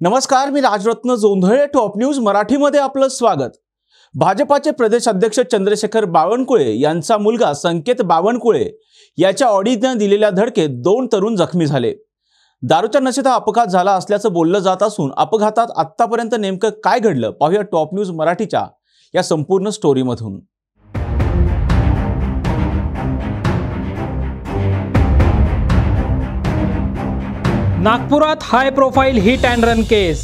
नमस्कार, मी Rajratna Jondhale. Top news मराठीमध्ये आपलं स्वागत. भाजपाचे प्रदेश अध्यक्ष चंद्रशेखर बावनकुळे यांचा मुलगा संकेत बावनकुळे याच्या ऑडीने दिलेल्या धडकेत 2 तरुण जखमी झाले. दारूच्या नशेत हा अपघात झाला असल्याचं बोललं जात असून अपघातात आत्तापर्यंत नेमकं काय घडलं पाहूया टॉप न्यूज मराठीच्या या संपूर्ण स्टोरीमधून. नागपुरात high profile hit and run case.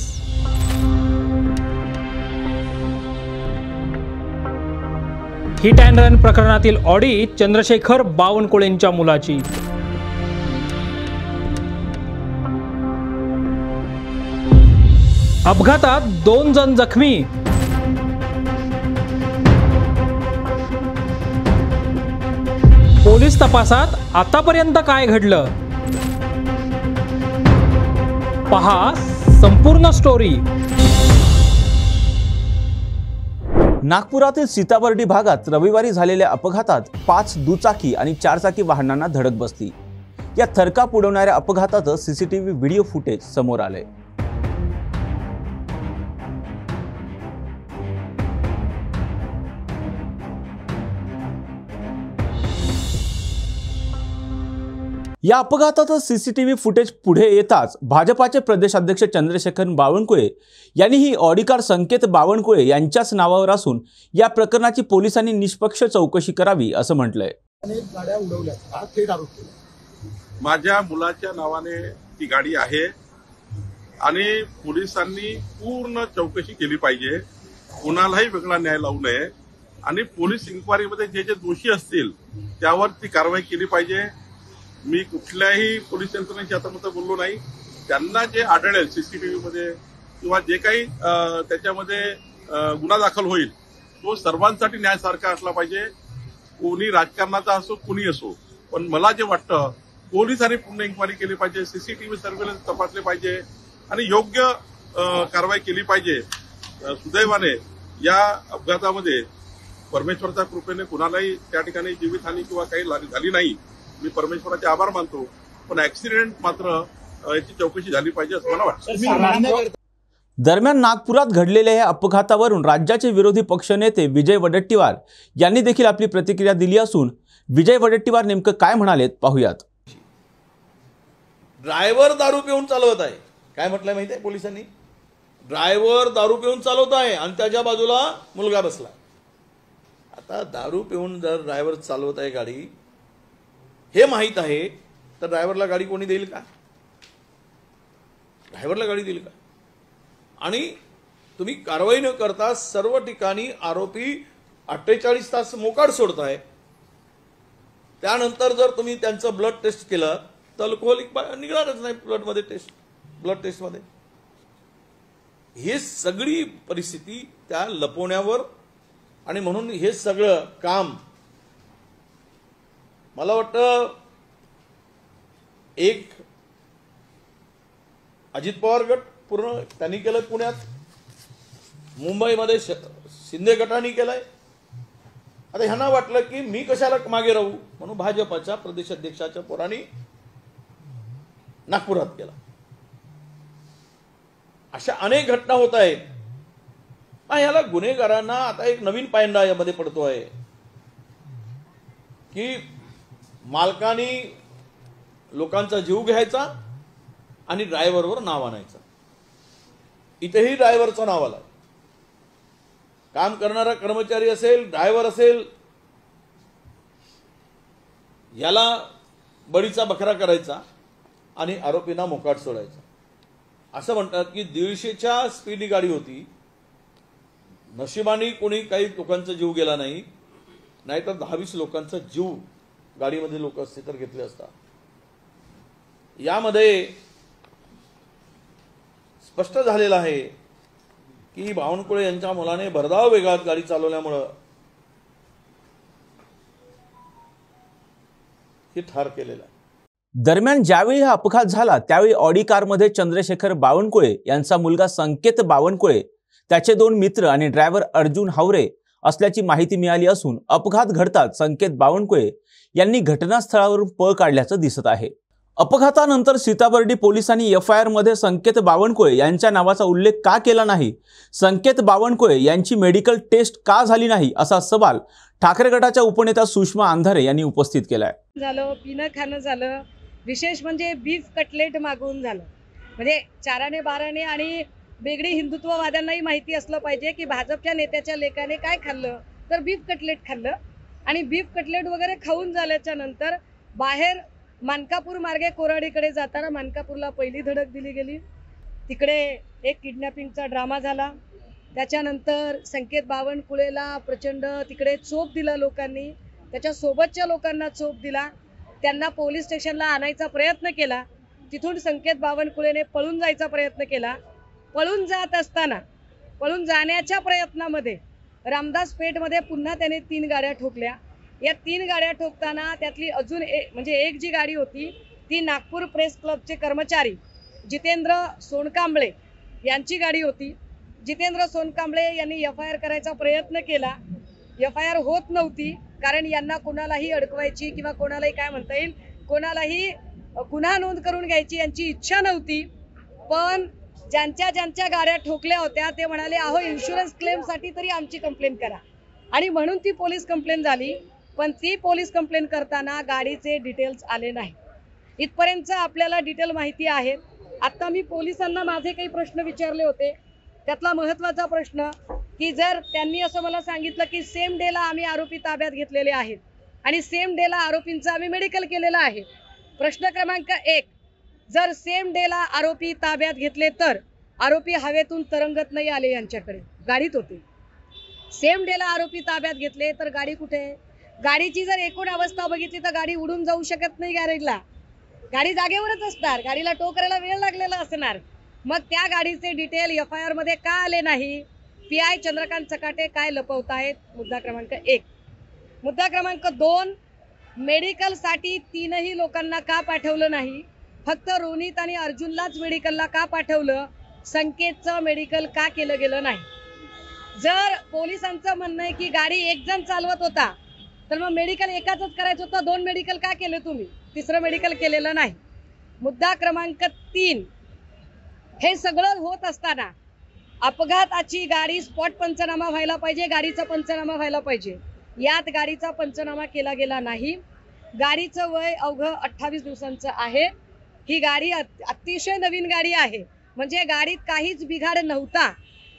Hit and run प्रकरणातील ऑडी चंद्रशेखर बावनकुळेंच्या मुलाची. अपघातात 2 जण जखमी. पोलीस तपासात आतापर्यंत काय घडलं पहा संपूर्ण स्टोरी. नागपुरातील सीताबर्डी भागात रविवारी झालेल्या अपघातात 5 दुचाकी आणि 4 चाकी वाहनांना धडक बसली. या थरकाप उडवणाऱ्या अपघाताचं सीसीटीव्ही व्हिडिओ फुटेज समोर आले. या अपघाताचं सीसीटीव्ही फुटेज पुढे येताच भाजपाचे प्रदेश अध्यक्ष चंद्रशेखर बावनकुळे यांनी ही ऑडी कार संकेत बावनकुळे यांच्याच नावावर असून या प्रकरणाची पोलिसांनी निष्पक्ष चौकशी करावी असं म्हटलंय. गाड्या उडवल्या हा थेट आरोप केला. माझ्या मुलाच्या नावाने ती गाडी आहे आणि पोलिसांनी पूर्ण चौकशी केली पाहिजे. कुणालाही वेगळा न्याय लावू नये आणि पोलीस इन्क्वायरीमध्ये जे जे दोषी असतील त्यावर ती कारवाई केली पाहिजे. मी कुठल्याही पोलीस यंत्रणेची आता मत बोललो नाही. त्यांना जे आढळेल सीसीटीव्ही मध्ये किंवा जे काही त्याच्यामध्ये गुन्हा दाखल होईल तो सर्वांसाठी न्यायासारखा असला पाहिजे. कोणी राजकारणाचा असो कोणी असो, पण मला जे वाटतं पोलिसांनी पूर्ण इन्क्वायरी केली पाहिजे, सीसीटीव्ही सर्व्हेलन्स तपासले पाहिजे आणि योग्य कारवाई केली पाहिजे. सुदैवाने या अपघातामध्ये परमेश्वराच्या कृपेने कुणालाही त्या ठिकाणी जीवितहानी किंवा काही झाली नाही. मी परमेश्वराचे आभार मानतो, पण ऍक्सिडेंट मात्र याची चौकशी झाली पाहिजे असं मला वाटतं. दरम्यान नागपुरात घडलेल्या या अपघातावरून राज्याचे विरोधी पक्षनेते विजय वडेट्टीवार यांनी देखील आपली प्रतिक्रिया दिली असून विजय वडेट्टीवार नेमकं काय म्हणालेत पाहूयात. ड्रायव्हर दारू पिऊन चालवत आहे. काय म्हटलंय माहिती आहे पोलिसांनी? ड्रायव्हर दारू पिऊन चालवत आहे आणि त्याच्या बाजूला मुलगा बसला. आता दारू पिऊन जर ड्रायव्हर चालवत आहे गाडी हे माहित आहे तर ड्रायव्हरला गाडी कोणी देईल का? ड्रायव्हरला गाडी देईल का? आणि तुम्ही कारवाई न करता सर्व ठिकाणी आरोपी 48 तास मोकाट सोडताय. त्यानंतर जर तुम्ही त्यांचं ब्लड टेस्ट केलं तर अल्कोहोलिक निघणारच नाही ब्लड टेस्टमध्ये. हे सगळी परिस्थिती त्या लपवण्यावर आणि म्हणून हे सगळं काम मला वाटतं एक अजित पवार गट पूर्ण त्यांनी केलं, पुण्यात मुंबईमध्ये शिंदे गटाने केलंय. आता ह्यांना वाटलं की मी कशाला मागे राहू म्हणून भाजपाच्या प्रदेशाध्यक्षाच्या पोरांनी नागपुरात केला. अशा अनेक घटना होत आहेत. ह्याला गुन्हेगारांना आता एक नवीन पायंडा यामध्ये पडतोय की मालकानी लोकांचा जीव घ्यायचा आणि ड्रायव्हरवर नाव आणायचं. इथेही ड्रायव्हरचं नाव आलं. काम करणारा कर्मचारी असेल, ड्रायव्हर असेल, याला बळीचा बकरा करायचा आणि आरोपींना मोकाट सोडायचा. असं म्हणतात की 150च्या स्पीडी गाडी होती. नशिबाने कोणी काही लोकांचा जीव गेला नाही, नाहीतर 10-20 लोकांचा जीव गाडीमध्ये लोक असते तर घेतले असता. यामध्ये स्पष्ट झालेलं आहे की बावनकुळे यांच्या मुलाने भरधाव वेगात गाडी चालवल्यामुळं हे ठार केलेलं आहे. दरम्यान ज्यावेळी हा अपघात झाला त्यावेळी ऑडी कारमध्ये चंद्रशेखर बावनकुळे यांचा मुलगा संकेत बावनकुळे, त्याचे 2 मित्र आणि ड्रायव्हर अर्जुन हावरे असल्याची माहिती मिळाली असून अपघात घडताच संकेत बावनकुळे यांनी घटनास्थळावरून पळ काढल्याचं दिसत आहे. अपघातानंतर सीताबर्डी पोलिसांनी FIR मध्ये संकेत बावनकुळे यांच्या नावाचा उल्लेख का केला नाही? संकेत बावनकुळे यांची मेडिकल टेस्ट का झाली नाही असा सवाल ठाकरे गटाच्या उपनेत्या सुषमा अंधारे यांनी उपस्थित केलाय. झालं, पिणं खाणं झालं, विशेष म्हणजे बीफ कटलेट मागवून झालं. म्हणजे चाराने बाराने आणि वेगळी हिंदुत्ववाद्यांनाही माहिती असलं पाहिजे की भाजपच्या नेत्याच्या लेकाने काय खाल्लं, तर बीफ कटलेट खाल्लं. आणि बीफ कटलेट वगैरे खाऊन झाल्याच्या नंतर बाहेर मानकापूर मार्गे कोराडीकडे जाताना मानकापूरला पहिली धडक दिली गेली. तिकडे एक किडनॅपिंगचा ड्रामा झाला. त्याच्यानंतर संकेत बावनकुळेला प्रचंड तिकडे चोप दिला लोकांनी, त्याच्या सोबतच्या लोकांना चोप दिला, त्यांना पोलीस स्टेशनला आणायचा प्रयत्न केला. तिथून संकेत बावनकुळेने पळून जायचा प्रयत्न केला. पळून जात असताना पळून जाण्याच्या प्रयत्नामध्ये रामदास पेठमध्ये पुन्हा त्याने 3 गाड्या ठोकल्या. या 3 गाड्या ठोकताना त्यातली अजून एक जी गाडी होती ती नागपूर प्रेस क्लबचे कर्मचारी जितेंद्र सोनकांबळे यांची गाडी होती. जितेंद्र सोनकांबळे यांनी FIR करायचा प्रयत्न केला. FIR होत नव्हती, कारण यांना कोणालाही अडकवायची किंवा कोणालाही काय म्हणता येईल कोणालाही गुन्हा नोंद करून घ्यायची यांची इच्छा नव्हती. पण ज्यांच्या गाड्या ठोकल्या होत्या ते म्हणाले, अहो इन्शुरन्स क्लेमसाठी तरी आमची कंप्लेंट करा. आणि म्हणून ती पोलीस कंप्लेंट झाली. पण ती पोलीस कंप्लेंट करताना गाडीचे डिटेल्स आले नाही. इथपर्यंत आपल्याला डिटेल माहिती आहेत. आता मी पोलिसांना माझे काही प्रश्न विचारले होते. त्यातला महत्त्वाचा प्रश्न की जर त्यांनी असं मला सांगितलं की सेम डेला आम्ही आरोपी ताब्यात घेतलेले आहेत आणि सेम डेला आरोपींचं आम्ही मेडिकल केलेलं आहे. प्रश्न क्रमांक 1, जर सेम डेला आरोपी ताब्यात घेतले तर आरोपी हवेतून तरंगत नाही आले, यांच्याकडे गाडीत होते. सेम डेला आरोपी ताब्यात घेतले तर गाडी कुठे आहे? गाडीची जर एकूण अवस्था बघितली तर गाडी उडून जाऊ शकत नाही गॅरेजला. गाडी जागेवरच असणार, गाडीला टो करायला वेळ लागलेला असणार. मग त्या गाडीचे डिटेल FIR मध्ये का आले नाही? PI चंद्रकांत चकाटे काय लपवतायत? मुद्दा क्रमांक 1. मुद्दा क्रमांक 2, मेडिकलसाठी 3ही लोकांना का पाठवलं नाही? फक्त रोनित आणि अर्जुनलाच मेडिकलला का पाठवलं? संकेतचं मेडिकल का केलं गेलं नाही? जर पोलिसांचं म्हणणं आहे की गाडी एक जण चालवत होता तर मग मेडिकल एकाचंच करायचं होतं, 2 मेडिकल का केले तुम्ही? 3रं मेडिकल केलेलं नाही. मुद्दा क्रमांक 3, हे सगळं होत असताना अपघाताची गाडी स्पॉट पंचनामा व्हायला पाहिजे, गाडीचा पंचनामा व्हायला पाहिजे. यात गाडीचा पंचनामा केला गेला नाही. गाडीचं वय अवघं 28 दिवसांचं आहे. ही गाडी अतिशय नवीन गाडी आहे, म्हणजे गाडीत काहीच बिघाड नव्हता.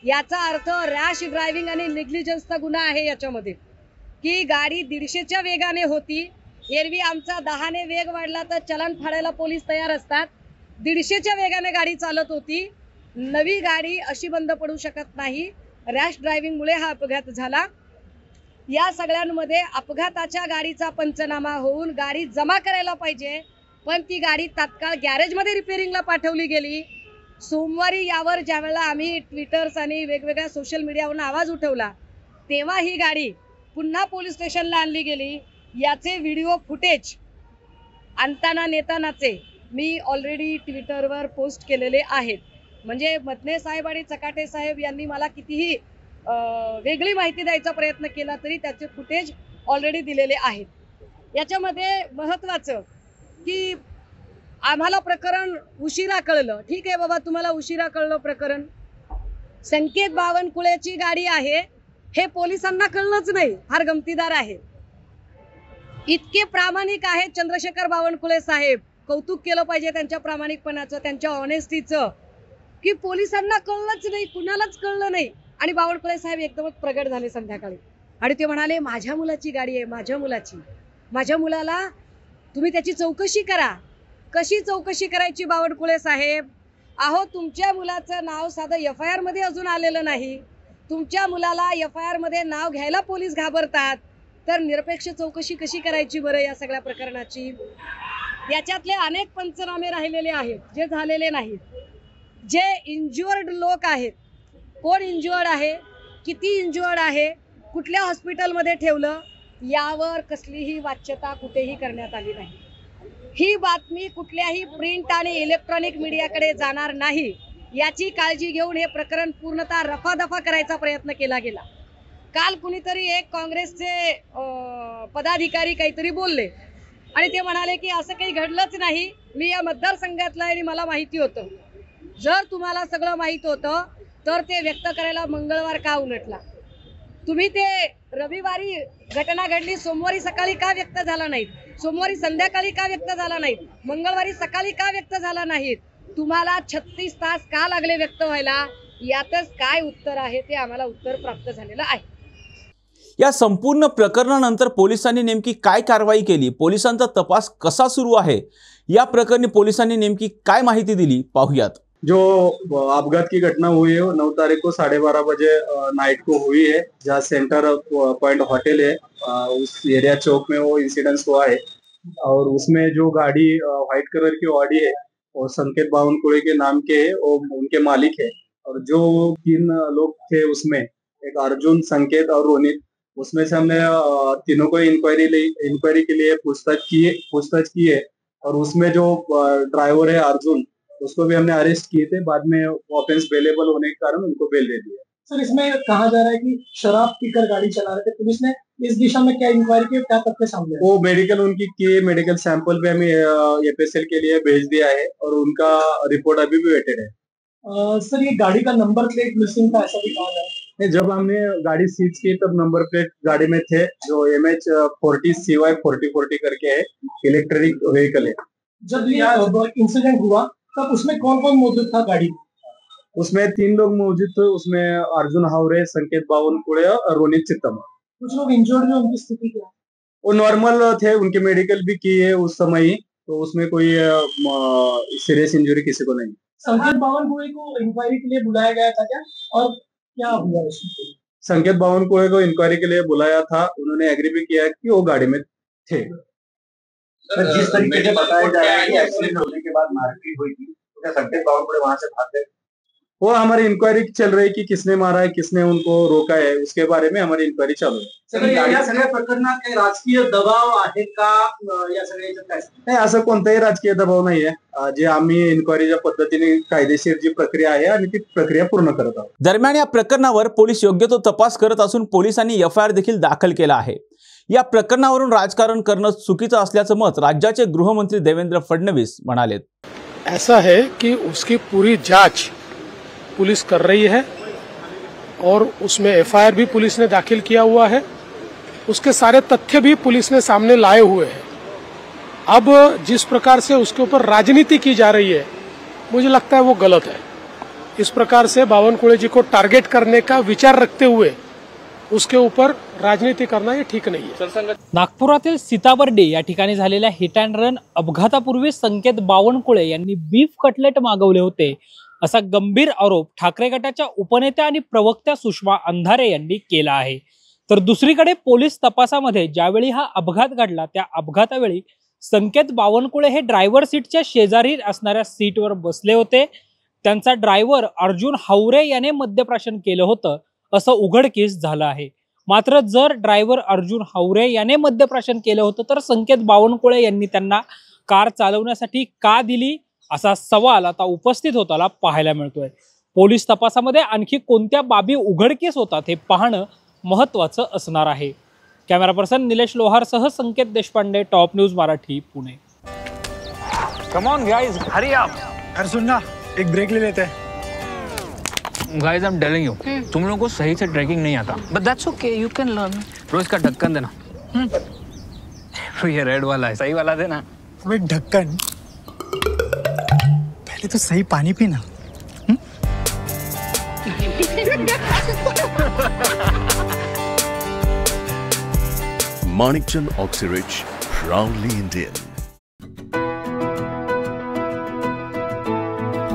याचा अर्थ रॅश ड्रायव्हिंग आणि नेग्लिजन्सचा गुन्हा आहे याच्यामध्ये. की गाडी 150च्या वेगाने होती. एरवी आमचा 10ने वेग वाढला तर चलन फाडायला पोलीस तयार असतात. 150च्या वेगाने गाडी चालत होती. नवी गाडी अशी बंद पडू शकत नाही. रॅश ड्रायव्हिंगमुळे हा अपघात झाला. या सगळ्यांमध्ये अपघाताच्या गाडीचा पंचनामा होऊन गाडी जमा करायला पाहिजे, पण ती गाडी तात्काळ गॅरेजमध्ये रिपेअरिंगला पाठवली गेली. सोमवारी यावर ज्यावेळेला आम्ही ट्विटर्स आणि वेगवेगळ्या सोशल मीडियावरून आवाज उठवला तेव्हा ही गाडी पुन्हा पोलीस स्टेशनला आणली गेली. याचे व्हिडिओ फुटेज आणताना नेतानाचे मी ऑलरेडी ट्विटरवर पोस्ट केलेले आहेत. म्हणजे मदने साहेब आणि चकाटे साहेब यांनी मला कितीही वेगळी माहिती द्यायचा प्रयत्न केला तरी त्याचे फुटेज ऑलरेडी दिलेले आहेत. याच्यामध्ये महत्त्वाचं की आम्हाला प्रकरण उशिरा कळलं. ठीक आहे बाबा, तुम्हाला उशिरा कळलं प्रकरण. संकेत बावनकुळेची गाडी आहे हे पोलिसांना कळलंच नाही, फार गमतीदार आहे. इतके प्रामाणिक आहेत चंद्रशेखर बावनकुळे साहेब, कौतुक केलं पाहिजे त्यांच्या प्रामाणिकपणाचं, त्यांच्या ऑनेस्टीचं, की पोलिसांना कळलंच नाही, कुणालाच कळलं नाही. आणि बावनकुळे साहेब एकदमच प्रगट झाले संध्याकाळी आणि ते म्हणाले, माझ्या मुलाची गाडी आहे, माझ्या मुलाला तुम्ही त्याची चौकशी करा. कशी चौकशी करायची बावनकुळे साहेब? अहो, तुमच्या मुलाचं नाव साधं FIR मध्ये अजून आलेलं नाही. तुमच्या मुलाला FIR मध्ये नाव घ्यायला पोलीस घाबरतात, तर निरपेक्ष चौकशी कशी करायची बरं या सगळ्या प्रकरणाची? याच्यातले अनेक पंचनामे राहिलेले आहेत जे झालेले नाहीत. जे इंज्युअर्ड लोक आहेत, कोण इंज्युअर्ड आहे, किती इंज्युअर्ड आहे, कुठल्या हॉस्पिटलमध्ये ठेवलं, यावर कसलीही वाच्यता कुठेही करण्यात आली नाही. ही बातमी कुठल्याही प्रिंट आणि इलेक्ट्रॉनिक मीडियाकडे जाणार नाही याची काळजी घेऊन हे प्रकरण पूर्णतः रफादफा करायचा प्रयत्न केला गेला. काल कुणीतरी एक काँग्रेसचे पदाधिकारी काहीतरी बोलले आणि ते म्हणाले की असं काही घडलंच नाही, मी या मतदारसंघातला आहे आणि मला माहिती होतं. जर तुम्हाला सगळं माहित होतं तर ते व्यक्त करायला मंगळवार का उलटला? तुम्ही ते रविवारी घटना घडली, सोमवारी सकाळी का व्यक्त झाला नाहीत? सोमवारी संध्याकाळी का व्यक्त झाला नाहीत? मंगळवारी सकाळी का व्यक्त झाला नाहीत? तुम्हाला 36 तास का लागले व्यक्त व्हायला? यातच काय उत्तर आहे ते आम्हाला उत्तर प्राप्त झालेलं आहे. या संपूर्ण प्रकरणानंतर पोलिसांनी नेमकी काय कारवाई केली, पोलिसांचा तपास कसा सुरू आहे, या प्रकरणी पोलिसांनी नेमकी काय माहिती दिली पाहूयात. जो अपघात की घटना हुई है वो 9 तारीख को 12:30 बजे नाइट को हुई है, जहाँ सेंटर पॉइंट होटल है उस एरिया चौक में वो इंसिडेंस हुआ है. और उसमें जो गाड़ी व्हाइट कलर की ऑडी है और संकेत बावनकुळे के नाम के है, वो उनके मालिक है. और जो 3 लोग थे उसमें, एक अर्जुन, संकेत और रोनित, उसमें से हमने तीनों को इंक्वायरी के लिए पूछताछ की है. और उसमें जो ड्राइवर है अर्जुन, उसको भी हमने अरेस्ट किए थे. बाद में ऑफेंस बेलेबल होने के कारण उनको बेल दे दिया. सर, इसमें कहा जा रहा है कि शराब पीकर गाड़ी चला रहे थे. पुलिस ने इस दिशा में क्या इंक्वायरी की, क्या तथ्य सामने आए? वो मेडिकल उनकी किए, मेडिकल सैंपल पे हमें एफएसएल के लिए भेज दिया है और उनका रिपोर्ट अभी भी वेटेड है. सर, ये गाड़ी का नंबर प्लेट मिसिंग था, ऐसा भी कहा जा रहा है. जब हमने गाड़ी सीज की तब नंबर प्लेट गाड़ी में थे, जो MH 40CY 4040 करके है, इलेक्ट्रिक व्हीकल है. जब ये इंसिडेंट हुआ तब उसमें कौन कौन मौजूद था गाड़ी? उसमें 3 लोग मौजूद थे. उसमें अर्जुन हावरे, संकेत बावनकुळे और रोनित चित्तम. कुछ लोग इंजर्ड हैं, उनकी स्थिति क्या है? वो नॉर्मल थे, उनके मेडिकल भी किए उस समय ही, तो उसमें कोई सीरियस इंजरी किसी को नहीं. संकेत बावनकुळे को इंक्वायरी के लिए बुलाया गया था क्या, और क्या हुआ इसमें? संकेत बावनकुळे को इंक्वायरी के लिए बुलाया था. उन्होंने एग्री भी किया कि वो गाड़ी में थे. जिस तरीके से बताया जा रहा है कि एक्सीडेंट होने के बाद मारपीट हुई थी, तो क्या संकेत बावनकुळे वहां से भाग गए? वो हमारी इंक्वायरी चल रही है कि किसने मारा है, किसने उनको रोका है, उसके बारे में हमारी इंक्वायरी चालू है. या सगळ्या प्रकरणात काही राजकीय दबाव आहे का, या सगळ्याचं काय? नाही, असं कोणताही राजकीय दबाव नाहीये. जे आम्ही इन्क्वायरीच्या पद्धतीने कायदेशीर जी प्रक्रिया आहे आणि ती प्रक्रिया पूर्ण करत आहोत. दरम्यान या प्रकरणावर पोलीस योग्य तो तपास करत असून पोलिसांनी FIR देखील दाखल केला आहे. या प्रकरणावरून राजकारण करणं चुकीचं असल्याचं मत राज्याचे गृहमंत्री देवेंद्र फडणवीस म्हणाले. ऐसा है कि उसकी पूरी जांच पुलिस कर रही है और उसमें FIR भी पुलिस ने दाखिल किया हुआ है. उसके सारे तथ्य भी पुलिस ने सामने लाए हुए हैं. अब जिस प्रकार से उसके ऊपर राजनीति की जा रही है, मुझे लगता है वो गलत है. इस प्रकार से बावनकुळे जी को टारगेट करने का विचार रखते हुए उसके ऊपर राजनीति करना ये ठीक नहीं है. नागपुरातील सीताबर्डी या ठिकाणी झालेल्या हिट अँड रन अपघातापूर्वी संकेत बावनकुळे यांनी बीफ कटलेट मागवले होते, असा गंभीर आरोप ठाकरे गटाच्या उपनेत्या आणि प्रवक्त्या सुषमा अंधारे यांनी केला आहे. तर दुसरीकडे पोलीस तपासामध्ये ज्यावेळी हा अपघात घडला, त्या अपघातावेळी संकेत बावनकुळे हे ड्रायव्हर सीटच्या शेजारी असणाऱ्या सीटवर बसले होते. त्यांचा ड्रायव्हर अर्जुन हावरे याने मद्यप्राशन केलं होतं असं उघडकीस झालं आहे. मात्र जर ड्रायव्हर अर्जुन हावरे याने मद्यप्राशन केलं होतं तर संकेत बावनकुळे यांनी त्यांना कार चालवण्यासाठी का दिली, असा सवाल आता उपस्थित होताना पाहायला मिळतोय. पोलीस तपासामध्ये आणखी कोणत्या बाबी उघडकीस होतात हे पाहणं महत्त्वाचं असणार आहे. कॅमेरा पर्सन निलेश लोहारसह Sanket Deshpande, Top News Marathi, Pune. Come on guys, hurry up. अरे सुन ना, एक ब्रेक ले लेते हैं. Guys, I am telling you, तुम लोगों को सही से ट्रैकिंग नहीं आता. But that's okay, you can learn. रोज का ढक्कन देना. ये रेड वाला है, सही वाला देना. अबे ढक्कन, पहले तो सही पानी पीना. Manikchand Oxyrich, proudly Indian.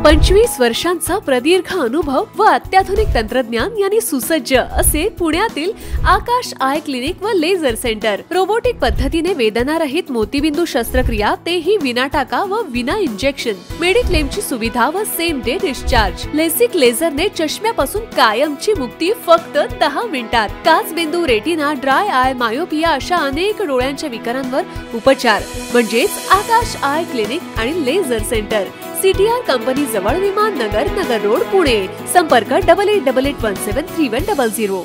25 वर्षांचा प्रदीर्घ अनुभव व अत्याधुनिक तंत्रज्ञान यांनी सुसज्ज असे पुण्यातील आकाश आय क्लिनिक व लेझर सेंटर. रोबोटिक पद्धतीने वेदनारहित मोतीबिंदू शस्त्रक्रिया, तेही विना टाका व विना इंजेक्शन. मेडिक्लेमची सुविधा व सेम डे डिस्चार्ज. लेसिक लेझरने चष्म्यापासून कायमची मुक्ती फक्त 10 मिनिटात. काचबिंदू, रेटिना, ड्राय आय, मायोपिया अशा अनेक डोळ्यांच्या विकारांवर उपचार म्हणजेच आकाश आय क्लिनिक आणि लेझर सेंटर. CTR कंपनी जवळ, विमान नगर, नगर रोड, पुणे. संपर्क 8888173100.